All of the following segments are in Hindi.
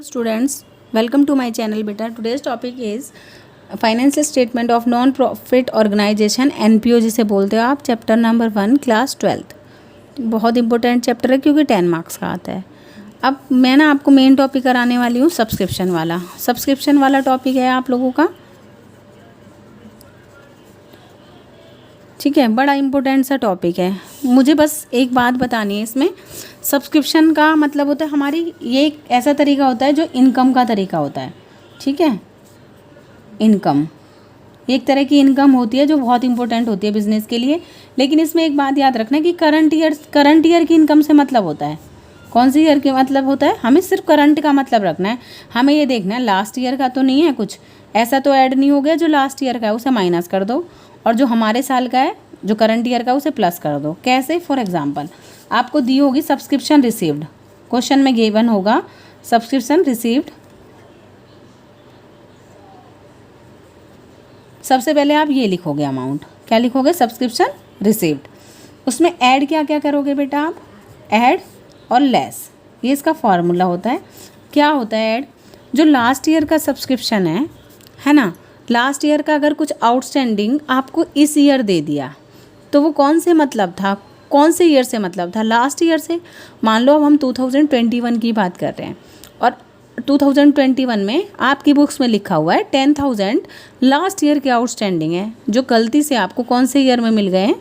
Students, welcome to my channel beta. Today's topic is financial statement of non profit organisation NPO जिसे बोलते हो आप, चैप्टर नंबर 1 क्लास 12। बहुत इंपॉर्टेंट चैप्टर है क्योंकि 10 मार्क्स का आता है। अब मैं ना आपको मेन टॉपिक कराने वाली हूँ सब्सक्रिप्शन वाला टॉपिक है आप लोगों का, ठीक है। बड़ा इम्पोर्टेंट सा टॉपिक है। मुझे बस एक बात बतानी है, इसमें सब्सक्रिप्शन का मतलब होता है हमारी, ये एक ऐसा तरीका होता है जो इनकम का तरीका होता है, ठीक है। इनकम एक तरह की इनकम होती है जो बहुत इंपॉर्टेंट होती है बिजनेस के लिए। लेकिन इसमें एक बात याद रखना कि करंट ईयर की इनकम से मतलब होता है, कौन सी ईयर के मतलब होता है, हमें सिर्फ करंट का मतलब रखना है। हमें ये देखना है लास्ट ईयर का तो नहीं है, कुछ ऐसा तो ऐड नहीं हो गया जो लास्ट ईयर का है उसे माइनस कर दो, और जो हमारे साल का है जो करंट ईयर का उसे प्लस कर दो। कैसे? फॉर एग्जांपल आपको दी होगी सब्सक्रिप्शन रिसीव्ड, क्वेश्चन में गिवन होगा सब्सक्रिप्शन रिसीव्ड। सबसे पहले आप ये लिखोगे अमाउंट, क्या लिखोगे? Subscription received. उसमें ऐड क्या क्या करोगे बेटा आप? ऐड और लेस, ये इसका फॉर्मूला होता है। क्या होता है ऐड? जो लास्ट ईयर का सब्सक्रिप्शन है ना, लास्ट ईयर का अगर कुछ आउटस्टैंडिंग आपको इस ईयर दे दिया तो वो कौन से मतलब था, कौन से ईयर से मतलब था? लास्ट ईयर से। मान लो अब हम 2021 की बात कर रहे हैं और 2021 में आपकी बुक्स में लिखा हुआ है 10,000 लास्ट ईयर के आउटस्टैंडिंग है, जो गलती से आपको कौन से ईयर में मिल गए हैं?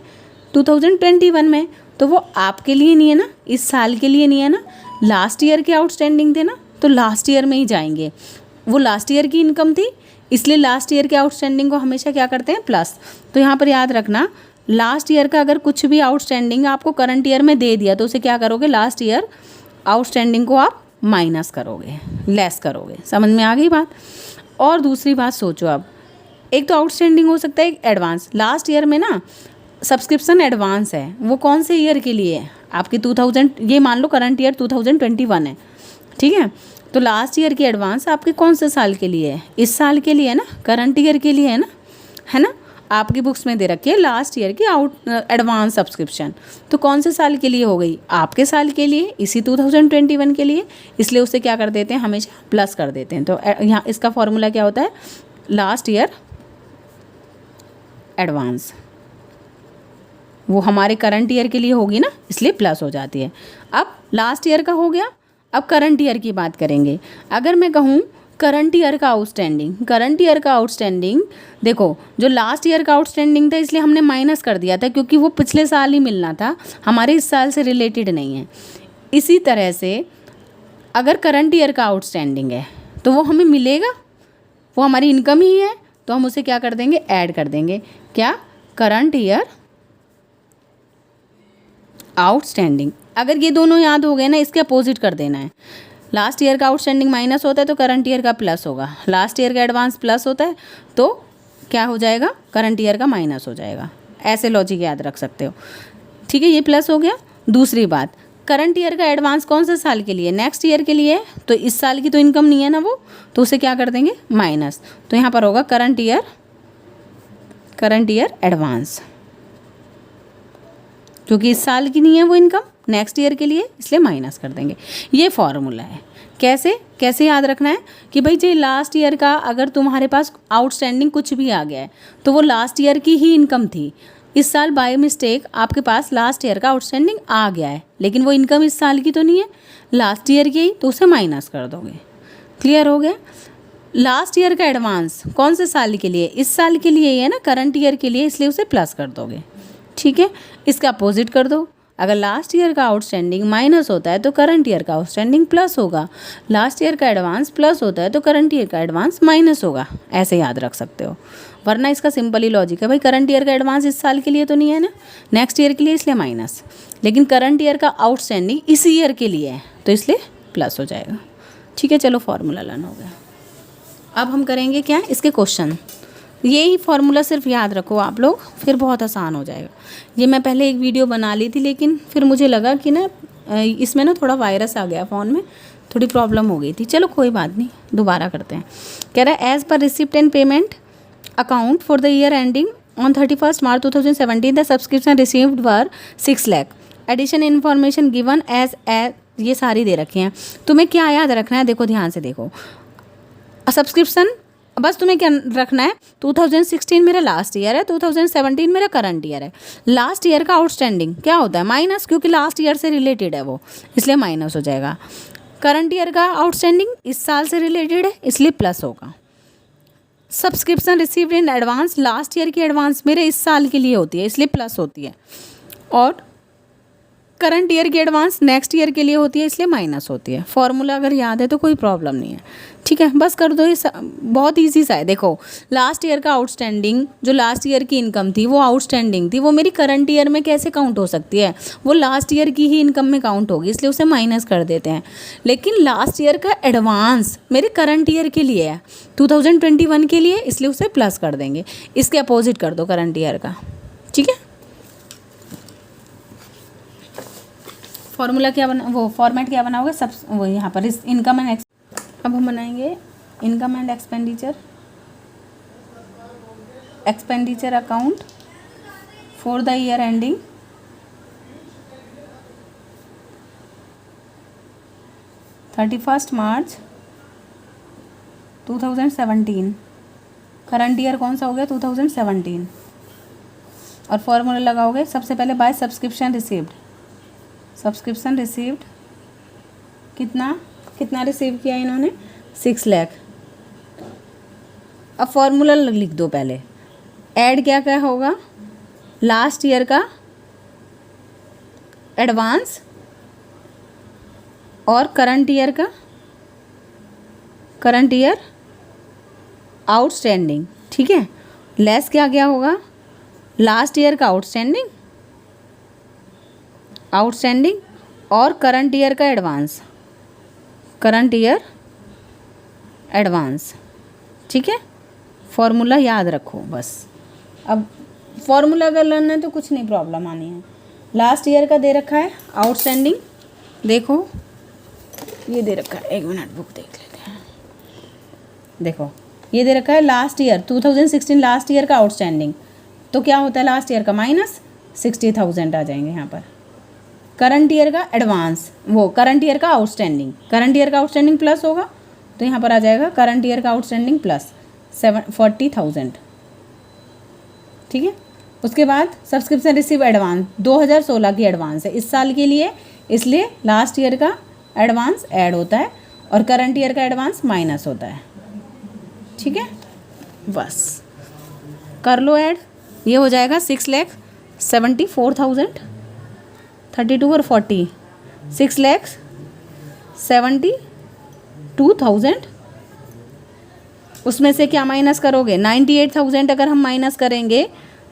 2021 में। तो वो आपके लिए नहीं है ना, इस साल के लिए नहीं है ना, लास्ट ईयर के आउटस्टैंडिंग थे ना, तो लास्ट ईयर में ही जाएंगे। वो लास्ट ईयर की इनकम थी, इसलिए लास्ट ईयर के आउटस्टैंडिंग को हमेशा क्या करते हैं? प्लस। तो यहाँ पर याद रखना, लास्ट ईयर का अगर कुछ भी आउटस्टैंडिंग आपको करंट ईयर में दे दिया तो उसे क्या करोगे? लास्ट ईयर आउटस्टैंडिंग को आप माइनस करोगे, लेस करोगे। समझ में आ गई बात? और दूसरी बात सोचो, अब एक तो आउटस्टैंडिंग हो सकता है, एक एडवांस। लास्ट ईयर में ना सब्सक्रिप्शन एडवांस है, वो कौन से ईयर के लिए है? आपकी 2000, ये मान लो करंट ईयर 2021 है, ठीक है। तो लास्ट ईयर की एडवांस आपके कौन से साल के लिए है? इस साल के लिए है ना, करंट ईयर के लिए है ना। आपकी बुक्स में दे रखी है लास्ट ईयर की एडवांस सब्सक्रिप्शन, तो कौन से साल के लिए हो गई? आपके साल के लिए, इसी 2021 के लिए, इसलिए उसे क्या कर देते हैं? हमेशा प्लस कर देते हैं। तो यहाँ इसका फॉर्मूला क्या होता है? लास्ट ईयर एडवांस, वो हमारे करंट ईयर के लिए होगी ना, इसलिए प्लस हो जाती है। अब लास्ट ईयर का हो गया, अब करंट ईयर की बात करेंगे। अगर मैं कहूँ करंट ईयर का आउटस्टैंडिंग, देखो जो लास्ट ईयर का आउटस्टैंडिंग था इसलिए हमने माइनस कर दिया था क्योंकि वो पिछले साल ही मिलना था, हमारे इस साल से रिलेटेड नहीं है। इसी तरह से अगर करंट ईयर का आउटस्टैंडिंग है तो वो हमें मिलेगा, वो हमारी इनकम ही है, तो हम उसे क्या कर देंगे? ऐड कर देंगे। क्या? Current year outstanding. अगर ये दोनों याद हो गए ना, इसके अपोजिट कर देना है। लास्ट ईयर का आउटस्टैंडिंग माइनस होता है तो करंट ईयर का प्लस होगा, लास्ट ईयर का एडवांस प्लस होता है तो क्या हो जाएगा? करंट ईयर का माइनस हो जाएगा। ऐसे लॉजिक याद रख सकते हो, ठीक है। ये प्लस हो गया। दूसरी बात, करंट ईयर का एडवांस कौन से साल के लिए? नेक्स्ट ईयर के लिए, तो इस साल की तो इनकम नहीं है ना वो, तो उसे क्या कर देंगे? माइनस। तो यहाँ पर होगा करंट ईयर एडवांस, क्योंकि इस साल की नहीं है वो इनकम, नेक्स्ट ईयर के लिए, इसलिए माइनस कर देंगे। ये फॉर्मूला है। कैसे याद रखना है कि भाई जो लास्ट ईयर का अगर तुम्हारे पास आउटस्टैंडिंग कुछ भी आ गया है तो वो लास्ट ईयर की ही इनकम थी। इस साल बाय मिस्टेक आपके पास लास्ट ईयर का आउटस्टैंडिंग आ गया है, लेकिन वो इनकम इस साल की तो नहीं है, लास्ट ईयर की ही, तो उसे माइनस कर दोगे। क्लियर हो गया? लास्ट ईयर का एडवांस कौन से साल के लिए? इस साल के लिए ही है ना, करंट ईयर के लिए, इसलिए उसे प्लस कर दोगे, ठीक है। इसका अपोजिट कर दो। अगर लास्ट ईयर का आउटस्टैंडिंग माइनस होता है तो करंट ईयर का आउटस्टैंडिंग प्लस होगा, लास्ट ईयर का एडवांस प्लस होता है तो करंट ईयर का एडवांस माइनस होगा। ऐसे याद रख सकते हो, वरना इसका सिंपल ही लॉजिक है, भाई करंट ईयर का एडवांस इस साल के लिए तो नहीं है ना, नेक्स्ट ईयर के लिए, इसलिए माइनस, लेकिन करंट ईयर का आउटस्टैंडिंग इसी ईयर के लिए है तो इसलिए प्लस हो जाएगा, ठीक है। चलो फॉर्मूला लर्न हो गया। अब हम करेंगे क्या? इसके क्वेश्चन। यही फार्मूला सिर्फ याद रखो आप लोग, फिर बहुत आसान हो जाएगा। ये मैं पहले एक वीडियो बना ली थी, लेकिन फिर मुझे लगा कि ना इसमें ना थोड़ा वायरस आ गया फ़ोन में, थोड़ी प्रॉब्लम हो गई थी। चलो कोई बात नहीं, दोबारा करते हैं। कह रहा है as per receipt and payment account for the year ending on 31 March 2017 the subscription received were 6 lakh. Addition information given as ये सारी दे रखे हैं। तुम्हें क्या याद रखना है, देखो ध्यान से देखो, सब्सक्रिप्शन बस तुम्हें क्या रखना है, 2016 मेरा लास्ट ईयर है, 2017 मेरा करंट ईयर है। लास्ट ईयर का आउटस्टैंडिंग क्या होता है, माइनस, क्योंकि लास्ट ईयर से रिलेटेड है वो, इसलिए माइनस हो जाएगा। करंट ईयर का आउटस्टैंडिंग इस साल से रिलेटेड है, इसलिए प्लस होगा। Subscription received in advance, last year की एडवांस मेरे इस साल के लिए होती है, इसलिए प्लस होती है। और करंट ईयर की एडवांस नेक्स्ट ईयर के लिए होती है, इसलिए माइनस होती है। फॉर्मूला अगर याद है तो कोई प्रॉब्लम नहीं है, ठीक है, बस कर दो। ये बहुत ईजी सा है। देखो लास्ट ईयर का आउटस्टैंडिंग, जो लास्ट ईयर की इनकम थी वो आउटस्टैंडिंग थी, वो मेरी करंट ईयर में कैसे काउंट हो सकती है, वो लास्ट ईयर की ही इनकम में काउंट होगी, इसलिए उसे माइनस कर देते हैं। लेकिन लास्ट ईयर का एडवांस मेरे करंट ईयर के लिए है, 2021 के लिए, इसलिए उसे प्लस कर देंगे। इसके अपोजिट कर दो करंट ईयर का, ठीक है। फॉर्मूला क्या बना, वो फॉर्मेट क्या बनाओगे, सब वो यहाँ पर इस इनकम एंड अब हम बनाएंगे income and expenditure account for the year ending 31 March 2017। Current year कौन सा हो गया, 2017। और फॉर्मूला लगाओगे सबसे पहले बाय सब्सक्रिप्शन रिसीव्ड कितना रिसीव किया इन्होंने, 6 लाख। अब फॉर्मूला लिख दो पहले, ऐड क्या क्या होगा, लास्ट ईयर का एडवांस और करंट ईयर आउटस्टैंडिंग, ठीक है। लेस क्या क्या होगा, लास्ट ईयर का आउटस्टैंडिंग और करंट ईयर का एडवांस, ठीक है। फॉर्मूला याद रखो बस। अब फॉर्मूला अगर लर्न है तो कुछ नहीं प्रॉब्लम आनी है। लास्ट ईयर का दे रखा है आउटस्टैंडिंग, देखो ये दे रखा है, एक मिनट बुक देख लेते हैं। देखो ये दे रखा है लास्ट ईयर 2016 लास्ट ईयर का आउटस्टैंडिंग, तो क्या होता है लास्ट ईयर का माइनस 60,000 आ जाएंगे यहाँ पर। करंट ईयर का एडवांस, वो करंट ईयर का आउटस्टैंडिंग प्लस होगा, तो यहाँ पर आ जाएगा करंट ईयर का आउटस्टैंडिंग प्लस 40,000, ठीक है। उसके बाद सब्सक्रिप्शन रिसीव एडवांस 2016 की एडवांस है इस साल के लिए, इसलिए लास्ट ईयर का एडवांस ऐड होता है और करंट ईयर का एडवांस माइनस होता है, ठीक है। बस कर लो ऐड, ये हो जाएगा 6,74,000, 32 और 40, 6,72,000। उसमें से क्या माइनस करोगे, 98,000 अगर हम माइनस करेंगे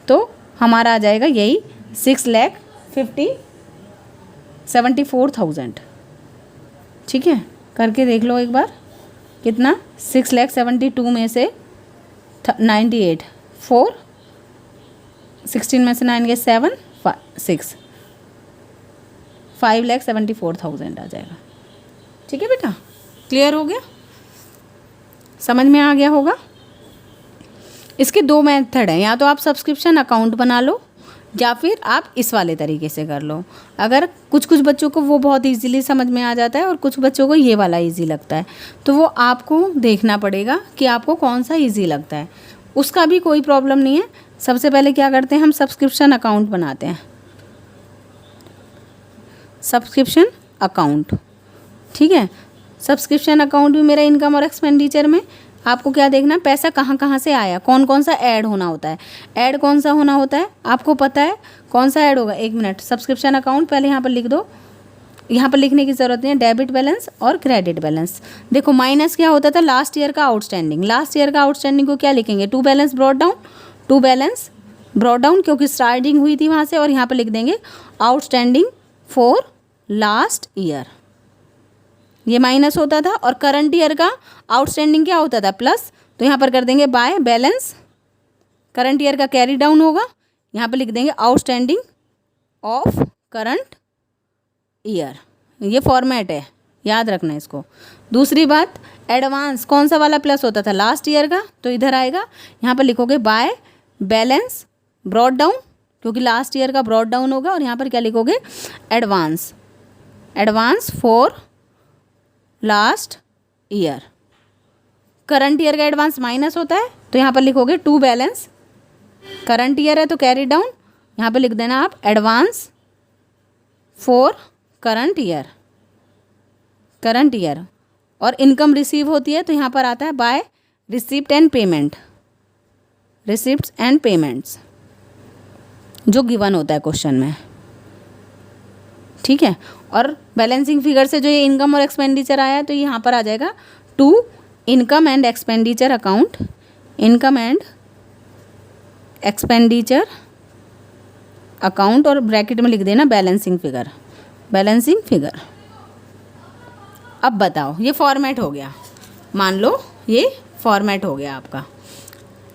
तो हमारा आ जाएगा यही 6,74,000, ठीक है। करके देख लो एक बार कितना, 6,72,000 में से 98, 4, 16 में से 9 गए 7, 6, 5,74,000 आ जाएगा, ठीक है बेटा। क्लियर हो गया, समझ में आ गया होगा। इसके 2 मेथड हैं, या तो आप सब्सक्रिप्शन अकाउंट बना लो या फिर आप इस वाले तरीके से कर लो। अगर कुछ बच्चों को वो बहुत इजीली समझ में आ जाता है और कुछ बच्चों को ये वाला इजी लगता है, तो वो आपको देखना पड़ेगा कि आपको कौन सा इजी लगता है। उसका भी कोई प्रॉब्लम नहीं है। सबसे पहले क्या करते हैं, हम सब्सक्रिप्शन अकाउंट बनाते हैं, सब्सक्रिप्शन अकाउंट, ठीक है। सब्सक्रिप्शन अकाउंट भी मेरा इनकम और एक्सपेंडिचर में आपको क्या देखना, पैसा कहाँ कहाँ से आया, कौन कौन सा ऐड होना होता है। ऐड कौन सा होना होता है आपको पता है, कौन सा ऐड होगा, एक मिनट। सब्सक्रिप्शन अकाउंट पहले यहाँ पर लिख दो, यहाँ पर लिखने की ज़रूरत नहीं है, डेबिट बैलेंस और क्रेडिट बैलेंस। देखो माइनस क्या होता था, लास्ट ईयर का आउटस्टैंडिंग। लास्ट ईयर का आउटस्टैंडिंग को क्या लिखेंगे, टू बैलेंस ब्रॉट डाउन, क्योंकि स्टार्टिंग हुई थी वहाँ से, और यहाँ पर लिख देंगे आउटस्टैंडिंग फॉर लास्ट ईयर, ये माइनस होता था। और करंट ईयर का आउटस्टैंडिंग क्या होता था, प्लस, तो यहाँ पर कर देंगे बाय बैलेंस, करंट ईयर का कैरी डाउन होगा, यहाँ पर लिख देंगे आउटस्टैंडिंग ऑफ करंट ईयर। ये फॉर्मेट है, याद रखना इसको। दूसरी बात, एडवांस कौन सा वाला प्लस होता था, लास्ट ईयर का, तो इधर आएगा, यहाँ पर लिखोगे बाय बैलेंस ब्रॉट डाउन, क्योंकि लास्ट ईयर का ब्रॉट डाउन होगा, और यहाँ पर क्या लिखोगे, advance advance for last year. Current year का एडवांस माइनस होता है तो यहाँ पर लिखोगे टू बैलेंस। करंट ईयर है तो कैरी डाउन, यहाँ पर लिख देना आप advance for current year. Current year और इनकम रिसीव होती है तो यहाँ पर आता है by receipt and payment, receipts and payments जो गिवन होता है क्वेश्चन में, ठीक है। और बैलेंसिंग फिगर से जो ये इनकम और एक्सपेंडिचर आया है तो यहाँ पर आ जाएगा to income and expenditure account, income and expenditure account और ब्रैकेट में लिख देना बैलेंसिंग फिगर, बैलेंसिंग फिगर। अब बताओ ये फॉर्मेट हो गया, मान लो ये फॉर्मेट हो गया आपका,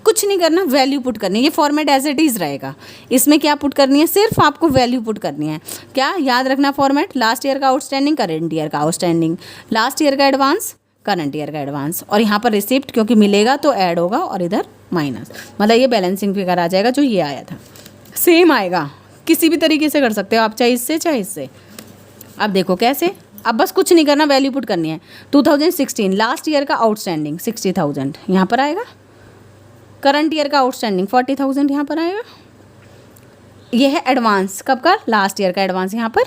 कुछ नहीं करना, वैल्यू पुट करनी है। ये फॉर्मेट एज इट इज़ रहेगा, इसमें क्या पुट करनी है, सिर्फ आपको वैल्यू पुट करनी है। क्या याद रखना फॉर्मेट, लास्ट ईयर का आउटस्टैंडिंग, करंट ईयर का आउटस्टैंडिंग, लास्ट ईयर का एडवांस, करंट ईयर का एडवांस, और यहाँ पर रिसिप्ट क्योंकि मिलेगा तो ऐड होगा और इधर माइनस, मतलब ये बैलेंसिंग फिगर आ जाएगा जो ये आया था। सेम आएगा, किसी भी तरीके से कर सकते हो आप, चाहे इससे चाहे इससे। अब देखो कैसे, अब बस कुछ नहीं करना, वैल्यू पुट करनी है। 2016 लास्ट ईयर का आउटस्टैंडिंग 60,000 यहाँ पर आएगा, करंट ईयर का आउटस्टैंडिंग 40,000 यहाँ पर आएगा। ये है एडवांस कब का, लास्ट ईयर का एडवांस यहाँ पर,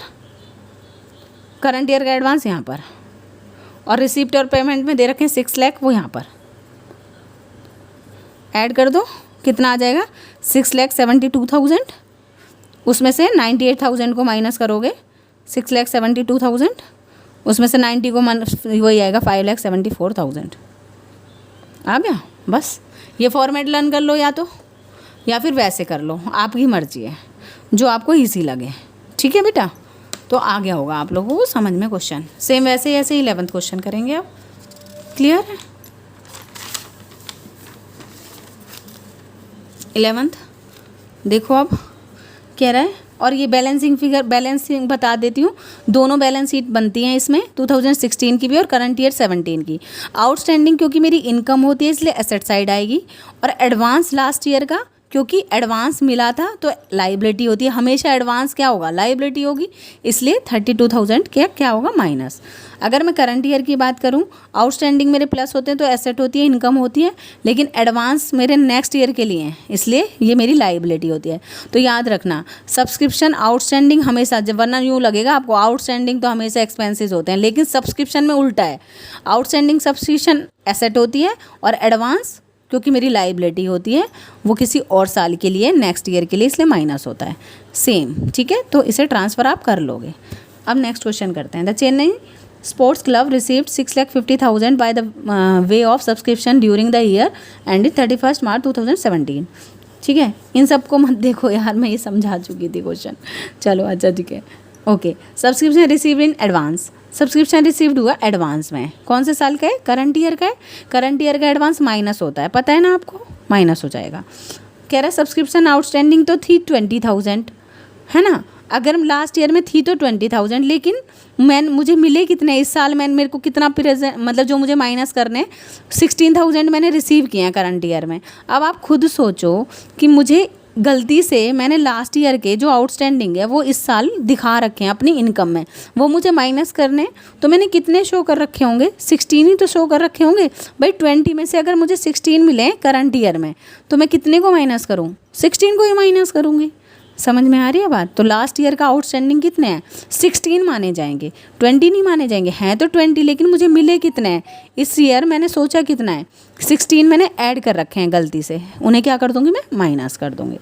करंट ईयर का एडवांस यहाँ पर, और रिसिप्ट और पेमेंट में दे रखे हैं 6 लाख, वो यहाँ पर ऐड कर दो, कितना आ जाएगा 6,72,000। उसमें से 98,000 को माइनस करोगे, 6,72,000, उसमें से 90 को वही आएगा 5,74,000 आ गया। बस ये फॉर्मेट लर्न कर लो या तो, या फिर वैसे कर लो, आपकी मर्जी है, जो आपको इजी लगे, ठीक है बेटा। तो आ गया होगा आप लोगों को समझ में क्वेश्चन। सेम वैसे ही ऐसे 11th क्वेश्चन करेंगे अब, क्लियर है। 11th देखो अब कह रहा है, और ये बैलेंसिंग फिगर, बैलेंसिंग बता देती हूँ, दोनों बैलेंस शीट बनती हैं इसमें, 2016 की भी और करंट ईयर 17 की। आउटस्टैंडिंग क्योंकि मेरी इनकम होती है इसलिए एसेट साइड आएगी, और एडवांस लास्ट ईयर का क्योंकि एडवांस मिला था तो लाइबिलिटी होती है, हमेशा एडवांस क्या होगा, लाइबिलिटी होगी, इसलिए 32,000 क्या होगा माइनस। अगर मैं करंट ईयर की बात करूं, आउटस्टैंडिंग मेरे प्लस होते हैं तो एसेट होती है, इनकम होती है, लेकिन एडवांस मेरे नेक्स्ट ईयर के लिए हैं इसलिए ये मेरी लाइबिलिटी होती है। तो याद रखना सब्सक्रिप्शन आउटस्टैंडिंग हमेशा, जब वरना यूँ लगेगा आपको आउटस्टैंडिंग तो हमेशा एक्सपेंसेस होते हैं, लेकिन सब्सक्रिप्शन में उल्टा है, आउटस्टैंडिंग सब्सक्रिप्शन एसेट होती है और एडवांस क्योंकि मेरी लाइबिलिटी होती है वो किसी और साल के लिए, नेक्स्ट ईयर के लिए, इसलिए माइनस होता है। सेम, ठीक है, तो इसे ट्रांसफ़र आप कर लोगे। अब नेक्स्ट क्वेश्चन करते हैं। The Chennai sports club received 6,50,000 by the way of subscription during the year and 31 मार्च 2017। ठीक है, इन सबको मत देखो यार, मैं ये समझा चुकी थी क्वेश्चन। चलो अच्छा ठीक है, okay. Subscription received in advance, subscription received हुआ एडवांस में, कौन से साल का है, करंट ईयर का है। करंट ईयर का एडवांस माइनस होता है, पता है ना आपको, माइनस हो जाएगा। कह रहा है सब्सक्रिप्शन आउटस्टैंडिंग तो थी 20,000, है ना, अगर लास्ट ईयर में थी तो 20,000, लेकिन मुझे मिले कितने इस साल, मेरे को कितना प्रेजेंट, मतलब जो मुझे माइनस करने 16,000 मैंने रिसीव किए हैं करंट ईयर में। अब आप खुद सोचो कि मुझे गलती से मैंने लास्ट ईयर के जो आउटस्टैंडिंग है वो इस साल दिखा रखे हैं अपनी इनकम में, वो मुझे माइनस करने, तो मैंने कितने शो कर रखे होंगे, 16 ही तो शो कर रखे होंगे भाई। 20 में से अगर मुझे 16 मिले करंट ईयर में तो मैं कितने को माइनस करूँ, 16 को ही माइनस करूँगी। समझ में आ रही है बात। तो लास्ट ईयर का आउटस्टैंडिंग कितने हैं, 16 माने जाएंगे, 20 नहीं माने जाएंगे, हैं तो 20, लेकिन मुझे मिले कितने हैं इस ईयर, मैंने सोचा कितना है 16 मैंने ऐड कर रखे हैं गलती से, उन्हें क्या कर दूंगी मैं, माइनस कर दूंगी।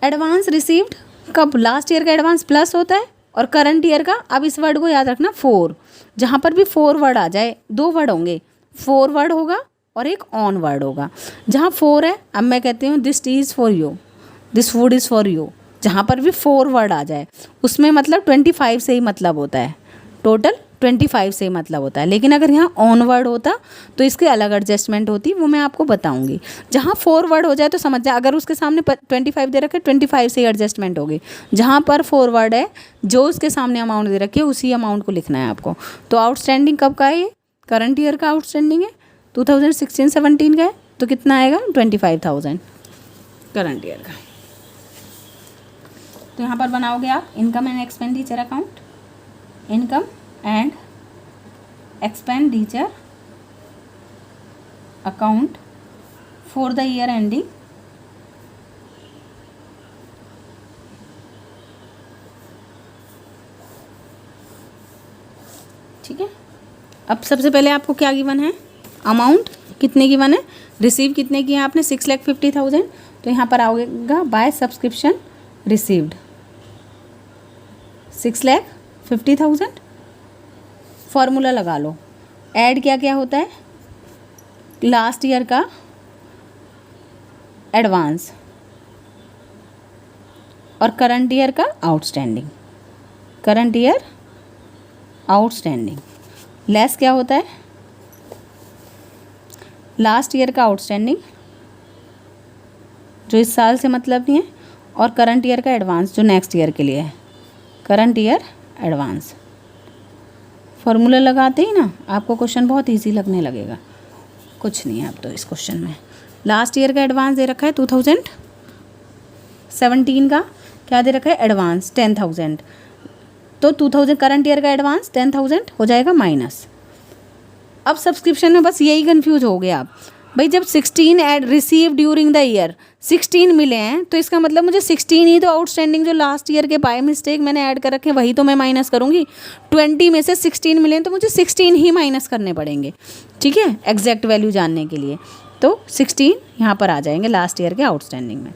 एडवांस रिसीव्ड कब, लास्ट ईयर का एडवांस प्लस होता है और करंट ईयर का, अब इस वर्ड को याद रखना 4, जहाँ पर भी 4 वर्ड आ जाए, 2 वर्ड होंगे, 4 वर्ड होगा और एक ऑन वर्ड होगा। जहाँ 4 है, अब मैं कहती हूँ this T is for you, this food is for you, जहाँ पर भी 4 वर्ड आ जाए उसमें मतलब 25 से ही मतलब होता है, टोटल 25 से ही मतलब होता है। लेकिन अगर यहाँ ऑन वर्ड होता तो इसके अलग एडजस्टमेंट होती, वो मैं आपको बताऊंगी। जहाँ 4 वर्ड हो जाए तो समझ जाए, अगर उसके सामने 25 दे रखे 25 से ही एडजस्टमेंट होगी। जहाँ पर 4 वर्ड है, जो उसके सामने अमाउंट दे रखी है उसी अमाउंट को लिखना है आपको। तो आउटस्टैंडिंग कब का है, ये करंट ईयर का आउटस्टैंडिंग है, 2016-17 का है, तो कितना आएगा 25,000 करंट ईयर का। तो यहाँ पर बनाओगे आप income and expenditure account, income and expenditure account for the year ending ठीक है। अब सबसे पहले आपको क्या गिवन है, अमाउंट कितने गिवन है, रिसीव कितने किए आपने 6,50,000, तो यहाँ पर आओगे बाय सब्सक्रिप्शन रिसीव्ड 6,50,000। फॉर्मूला लगा लो, ऐड क्या क्या होता है, लास्ट ईयर का एडवांस और करंट ईयर का outstanding, current year outstanding, less क्या होता है, लास्ट ईयर का आउटस्टैंडिंग जो इस साल से मतलब नहीं है, और करंट ईयर का एडवांस जो नेक्स्ट ईयर के लिए है, करंट ईयर एडवांस। फॉर्मूला लगाते ही ना आपको क्वेश्चन बहुत इजी लगने लगेगा, कुछ नहीं है अब तो इस क्वेश्चन में। लास्ट ईयर का एडवांस दे रखा है 2017 का, क्या दे रखा है एडवांस 10,000, तो 2000 करंट ईयर का एडवांस 10,000 हो जाएगा माइनस। अब सब्सक्रिप्शन में बस यही कंफ्यूज हो गया आप, भाई जब 16 add receive during the year 16 मिले हैं तो इसका मतलब मुझे 16 ही तो आउटस्टैंडिंग जो लास्ट ईयर के बाय मिस्टेक मैंने ऐड कर रखे हैं वही तो मैं माइनस करूँगी। 20 में से 16 मिले हैं तो मुझे 16 ही माइनस करने पड़ेंगे, ठीक है, एग्जैक्ट वैल्यू जानने के लिए। तो 16 यहाँ पर आ जाएंगे लास्ट ईयर के आउटस्टैंडिंग में।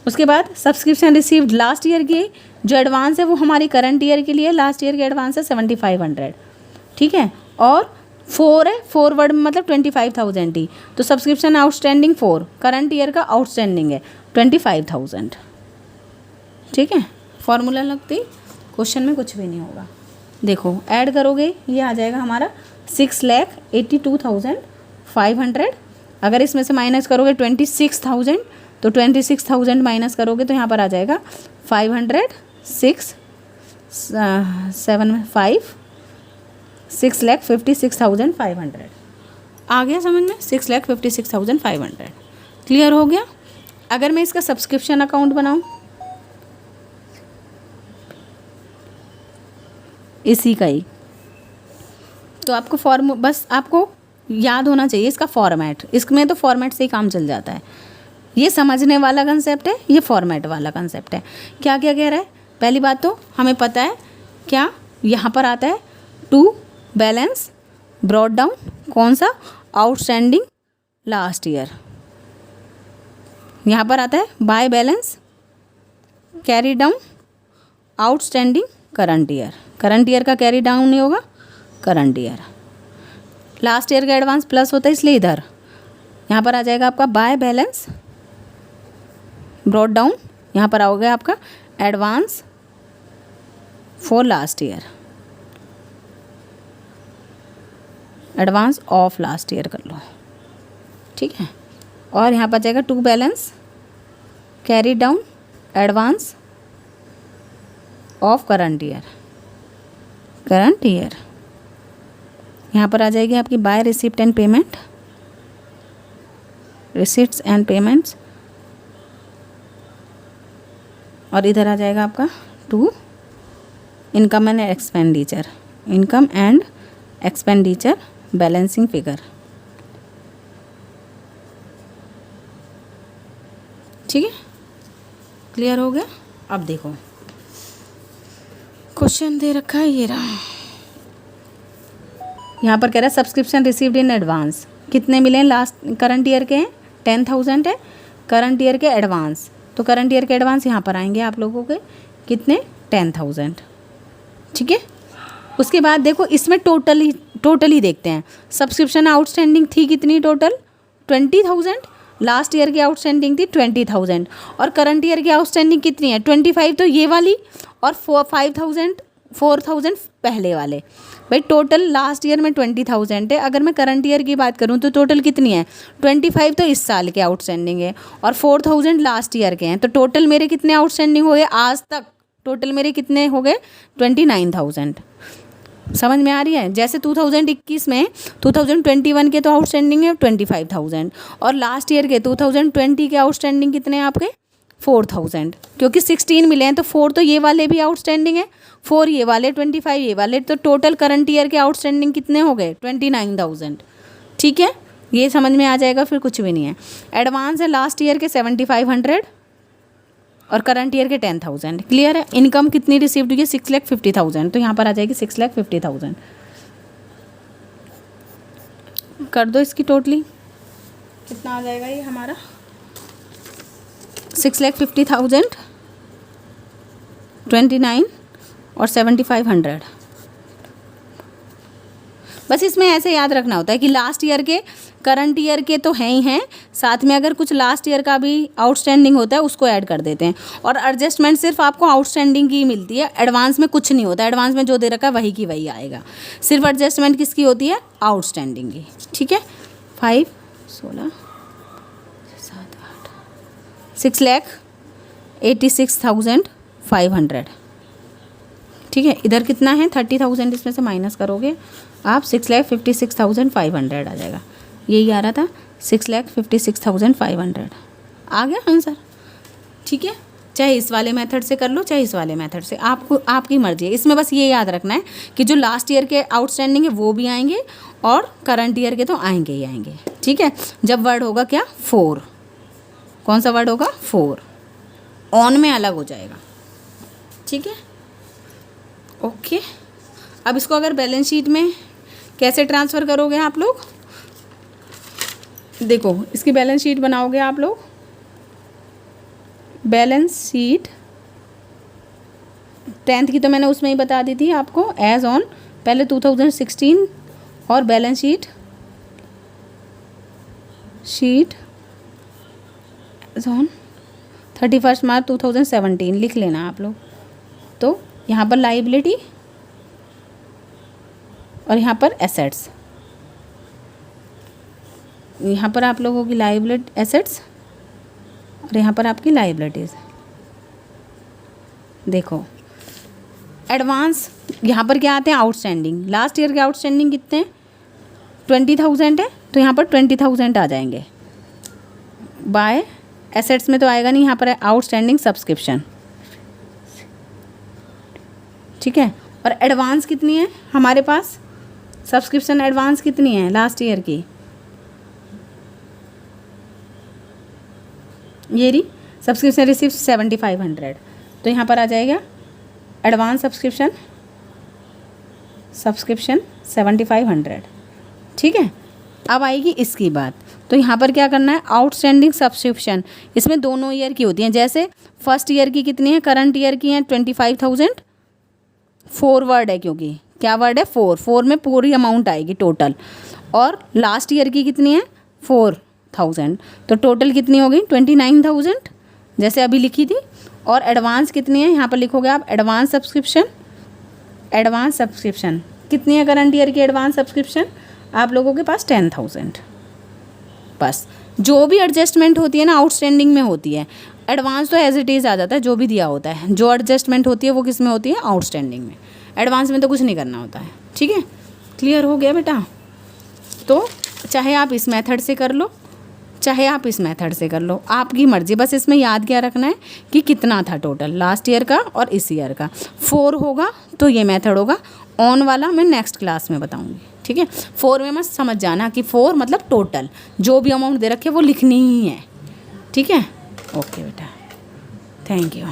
उसके बाद सब्सक्रिप्शन रिसीव्ड लास्ट ईयर की जो एडवांस है वो हमारी करंट ईयर के लिए, लास्ट ईयर के एडवांस है 7,500, ठीक है, और 4 है, फॉरवर्ड मतलब 25,000 ही, तो सब्सक्रिप्शन आउटस्टैंडिंग 4, करंट ईयर का आउटस्टैंडिंग है 25,000, ठीक है। फॉर्मूला लगती क्वेश्चन में कुछ भी नहीं होगा। देखो ऐड करोगे ये आ जाएगा हमारा 6,82,500, अगर इसमें से माइनस करोगे 26,000 तो 26,000 माइनस करोगे तो यहाँ पर आ जाएगा 6,56,500 आ गया समझ में, 6,56,500 क्लियर हो गया। अगर मैं इसका सब्सक्रिप्शन अकाउंट बनाऊं इसी का ही, तो आपको बस आपको याद होना चाहिए इसका फॉर्मेट, इसमें तो फॉर्मेट से ही काम चल जाता है। ये समझने वाला कंसेप्ट है, ये फॉर्मेट वाला कंसेप्ट है। क्या क्या कह रहा है, पहली बात तो हमें पता है क्या यहाँ पर आता है टू बैलेंस ब्रॉट डाउन, कौन सा, आउटस्टैंडिंग लास्ट ईयर। यहाँ पर आता है by balance carry down outstanding current year, current year का कैरी डाउन नहीं होगा, करंट ईयर। लास्ट ईयर का एडवांस प्लस होता है इसलिए इधर यहाँ पर आ जाएगा आपका बाय बैलेंस ब्रॉट डाउन, यहाँ पर आओगे आपका advance for last year, advance of last year कर लो, ठीक है, और यहाँ पर जाएगा to balance carry down advance of current year, current year. यहाँ पर आ जाएगी आपकी by receipt and payment, receipts and payments, और इधर आ जाएगा आपका to income and expenditure, income and expenditure balancing figure, ठीक है, क्लियर हो गया। अब देखो क्वेश्चन दे रखा है ये रहा, यहाँ पर कह रहा है सब्सक्रिप्शन रिसीव्ड इन एडवांस कितने मिले हैं, लास्ट करंट ईयर के हैं 10,000 है, करंट ईयर के एडवांस, तो करंट ईयर के एडवांस यहाँ पर आएंगे आप लोगों के कितने 10,000, ठीक है। उसके बाद देखो इसमें टोटल ही देखते हैं, सब्सक्रिप्शन आउटस्टैंडिंग थी कितनी टोटल 20,000, लास्ट ईयर की आउटस्टैंडिंग थी 20,000, और करंट ईयर की आउटस्टैंडिंग कितनी है 25, तो ये वाली, और 4,000 पहले वाले। भाई टोटल लास्ट ईयर में 20,000 है, अगर मैं करंट ईयर की बात करूं तो टोटल कितनी है 25, तो इस साल के आउटस्टैंडिंग है, और 4,000 लास्ट ईयर के हैं, तो टोटल मेरे कितने आउटस्टैंडिंग हो गए आज तक, टोटल मेरे कितने हो गए 29,000। समझ में आ रही है, जैसे 2021 में 2021 के तो आउटस्टैंडिंग है 25,000, और लास्ट ईयर के 2020 के आउटस्टैंडिंग कितने हैं आपके 4000, क्योंकि 16 मिले हैं तो 4 तो ये वाले भी आउटस्टैंडिंग है, 4 ये वाले, 25 ये वाले, तो टोटल करंट ईयर के आउटस्टैंडिंग कितने हो गए? 29,000। ठीक है, ये समझ में आ जाएगा, फिर कुछ भी नहीं है। एडवांस है लास्ट ईयर के 7500 और करंट ईयर के 10,000। क्लियर है। इनकम कितनी रिसीव्ड हुई है? 6,50,000, तो यहाँ पर आ जाएगी 6,50,000। कर दो इसकी टोटली, कितना आ जाएगा ये हमारा? 6,50,000, 29 और 7,500। बस इसमें ऐसे याद रखना होता है कि लास्ट ईयर के, करंट ईयर के तो हैं ही हैं, साथ में अगर कुछ लास्ट ईयर का भी आउटस्टैंडिंग होता है उसको ऐड कर देते हैं। और एडजस्टमेंट सिर्फ आपको आउटस्टैंडिंग की मिलती है, एडवांस में कुछ नहीं होता। एडवांस में जो दे रखा है वही की वही आएगा, सिर्फ एडजस्टमेंट किसकी होती है? आउटस्टैंडिंग की। ठीक है, 5, 16, 7, 8, 6,86,500। ठीक है, इधर कितना है? 30,000 इसमें से माइनस करोगे आप, 6,56,500 आ जाएगा। यही आ रहा था, 6,56,500 आ गया आंसर। ठीक है, चाहे इस वाले मेथड से कर लो चाहे इस वाले मेथड से, आपको आपकी मर्जी है। इसमें बस ये याद रखना है कि जो लास्ट ईयर के आउटस्टैंडिंग है वो भी आएंगे और करंट ईयर के तो आएंगे ही आएंगे। ठीक है, जब वर्ड होगा क्या? 4। कौन सा वर्ड होगा? 4। ऑन में अलग हो जाएगा। ठीक है, ओके। अब इसको अगर बैलेंस शीट में कैसे ट्रांसफ़र करोगे आप लोग? देखो, इसकी बैलेंस शीट बनाओगे आप लोग। बैलेंस शीट 10th की तो मैंने उसमें ही बता दी थी आपको, एज ऑन पहले 2016 और बैलेंस शीट एज ऑन 31 मार्च 2017 लिख लेना आप लोग। तो यहाँ पर लाइबिलिटी और यहाँ पर एसेट्स, यहाँ पर आप लोगों की लाइबिलिटी एसेट्स और यहाँ पर आपकी लाइबिलिटीज़। देखो, एडवांस यहाँ पर क्या आते हैं? आउटस्टैंडिंग। लास्ट ईयर के आउटस्टैंडिंग कितने हैं? 20,000 है, तो यहाँ पर 20,000 आ जाएंगे। बाय एसेट्स में तो आएगा नहीं, यहाँ पर है आउटस्टैंडिंग सब्सक्रिप्शन। ठीक है, और एडवांस कितनी है हमारे पास? सब्सक्रिप्शन एडवांस कितनी है लास्ट ईयर की? ये रही सब्सक्रिप्शन रिसीव 7,500, तो यहाँ पर आ जाएगा एडवांस सब्सक्रिप्शन 7,500। ठीक है, अब आएगी इसकी बात। तो यहाँ पर क्या करना है? आउटस्टैंडिंग सब्सक्रिप्शन, इसमें दोनों ईयर की होती हैं। जैसे फर्स्ट ईयर की कितनी है? करंट ईयर की है 25,000। 4 वर्ड है, क्योंकि क्या वर्ड है? 4 में पूरी अमाउंट आएगी टोटल। और लास्ट ईयर की कितनी है? 4,000, तो टोटल कितनी हो गई? 29,000 जैसे अभी लिखी थी। और एडवांस कितनी है? यहाँ पर लिखोगे आप एडवांस सब्सक्रिप्शन। एडवांस सब्सक्रिप्शन कितनी है करंट ईयर की? एडवांस सब्सक्रिप्शन आप लोगों के पास 10,000। बस जो भी एडजस्टमेंट होती है ना आउटस्टैंडिंग में होती है। एडवांस तो एज इट इज़ आ जाता है, जो भी दिया होता है। जो एडजस्टमेंट होती है वो किस में होती है? आउटस्टैंडिंग में। एडवांस में तो कुछ नहीं करना होता है। ठीक है, क्लियर हो गया बेटा? तो चाहे आप इस मेथड से कर लो चाहे आप इस मेथड से कर लो, आपकी मर्जी। बस इसमें याद क्या रखना है कि कितना था टोटल लास्ट ईयर का और इस ईयर का। 4 होगा तो ये मेथड होगा। ऑन वाला मैं नेक्स्ट क्लास में बताऊंगी। ठीक है, 4 में मत समझ जाना कि 4 मतलब टोटल जो भी अमाउंट दे रखे वो लिखनी ही है। ठीक है, ओके बेटा, थैंक यू।